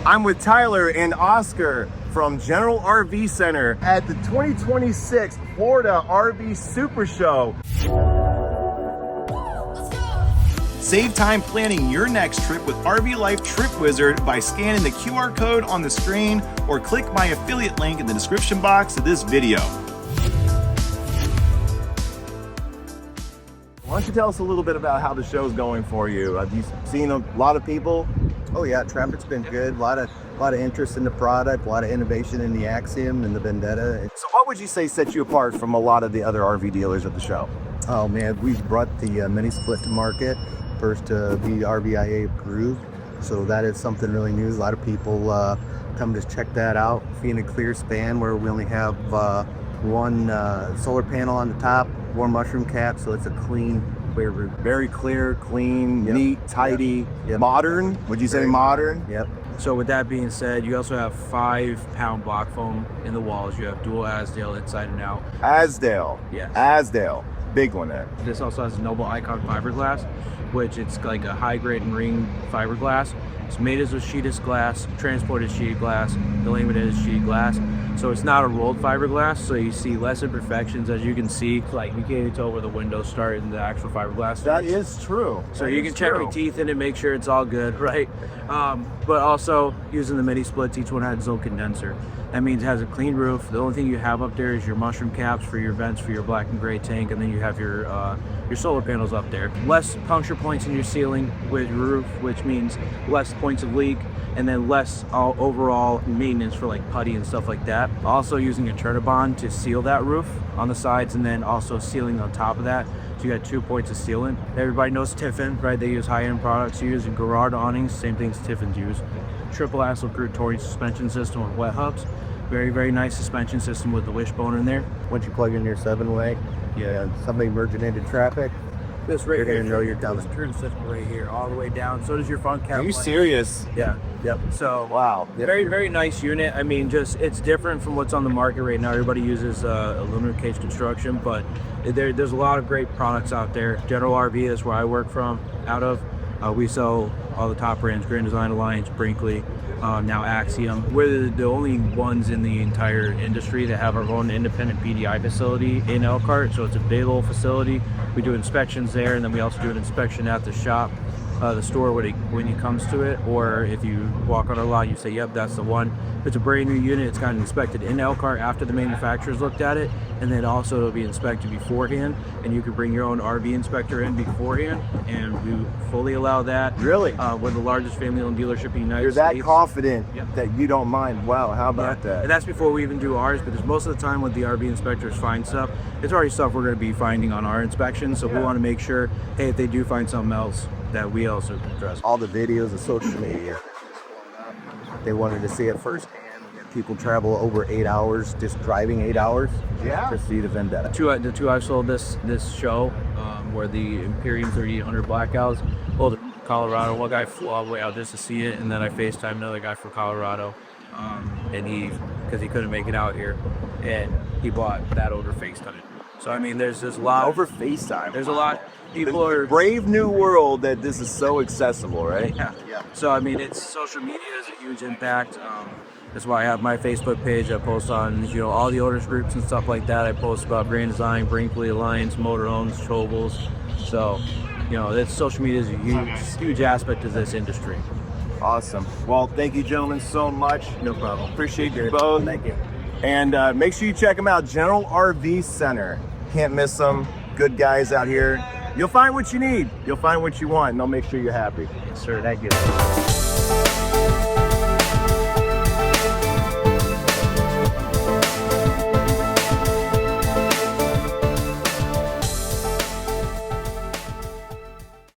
I'm with Tyler and Oscar from General RV Center at the 2026 Florida RV SuperShow. Save time planning your next trip with RV Life Trip Wizard by scanning the QR code on the screen or click my affiliate link in the description box of this video. Why don't you tell us a little bit about how the show's going for you? Have you seen a lot of people? Oh yeah, traffic's been good. A lot of interest in the product, a lot of innovation in the Axiom and the Vendetta. So what would you say sets you apart from a lot of the other RV dealers at the show? Oh man, we've brought the mini split to market, first to be RVIA approved. So that is something really new. A lot of people come to check that out. Being a clear span where we only have one solar panel on the top, one mushroom cap, so it's a clean, clear roof. Very clear, clean, neat, tidy, Yep. Modern. Would you say modern? Yep. So with that being said, you also have 5-pound block foam in the walls. You have dual Asdale inside and out. Asdale. Yes. Asdale. Big one there. This also has Noble Icon fiberglass, which it's like a high-grade marine fiberglass. It's made as a sheeted glass, transported sheeted glass, delaminated as sheeted glass. So it's not a rolled fiberglass, so you see less imperfections. As you can see, like you can't even tell where the windows start in the actual fiberglass. That is true. So you can check your teeth in and make sure it's all good, right? But also using the mini splits, each one has its own condenser. That means it has a clean roof. The only thing you have up there is your mushroom caps for your vents for your black and gray tank, and then you have your solar panels up there. Less puncture points in your ceiling with your roof, which means less points of leak, and then less overall maintenance for like putty and stuff like that. Also using a Turnabond to seal that roof on the sides, and then also sealing on top of that. So you got 2 points of sealant. Everybody knows Tiffin, right? They use high-end products. You use Garrard awnings, same things Tiffins use. Triple axle crude touring suspension system with wet hubs. Very, very nice suspension system with the wishbone in there. Once you plug in your 7-way, somebody merging into traffic, This right you're here, gonna know you're coming. this turn system right here, all the way down. So does your front cap. Are you light. serious? Yeah. Yep. So Wow. very, very nice unit. I mean, just it's different from what's on the market right now. Everybody uses aluminum cage construction, but there's a lot of great products out there. General RV is where I work from, out of. We sell all the top brands: Grand Design Alliance, Brinkley, now Axiom. We're the only ones in the entire industry that have our own independent PDI facility in Elkhart. So it's a big old facility. We do inspections there, and then we also do an inspection at the shop, the store when it comes to it. Or if you walk on our lot, you say, yep, that's the one. If it's a brand new unit, it's gotten inspected in Elkhart after the manufacturer's looked at it, and then also it'll be inspected beforehand, and you can bring your own RV inspector in beforehand, and we fully allow that. Really? We're the largest family-owned dealership in the United You're States. that confident Yep. that you don't mind. Wow, how about that? And that's before we even do ours, because most of the time when the RV inspectors find stuff, it's already stuff we're going to be finding on our inspection. So we want to make sure, hey, if they do find something else, that we also address. All the videos of social media, they wanted to see it firsthand. People travel over 8 hours, just driving 8 hours to see the Vendetta. The two I've sold this show were the Imperium 3800 Blackouts. Well, to Colorado, one guy flew all the way out just to see it, and then I FaceTimed another guy from Colorado, and because he couldn't make it out here, and he bought that over FaceTime. So I mean, there's a lot Over FaceTime. There's a lot. People are brave new world that this is so accessible, right? Yeah. So I mean, it's social media has a huge impact. That's why I have my Facebook page. I post on all the owners groups and stuff like that. I post about Grand Design, Brinkley Alliance, Motorhomes, Chobles. So that social media is a huge aspect of this industry. Awesome. Well, thank you, gentlemen, so much. No problem. Appreciate you both. Thank you. And make sure you check them out, General RV Center. Can't miss them. Good guys out here. You'll find what you need. You'll find what you want, and they'll make sure you're happy. Yes, sir. Thank you.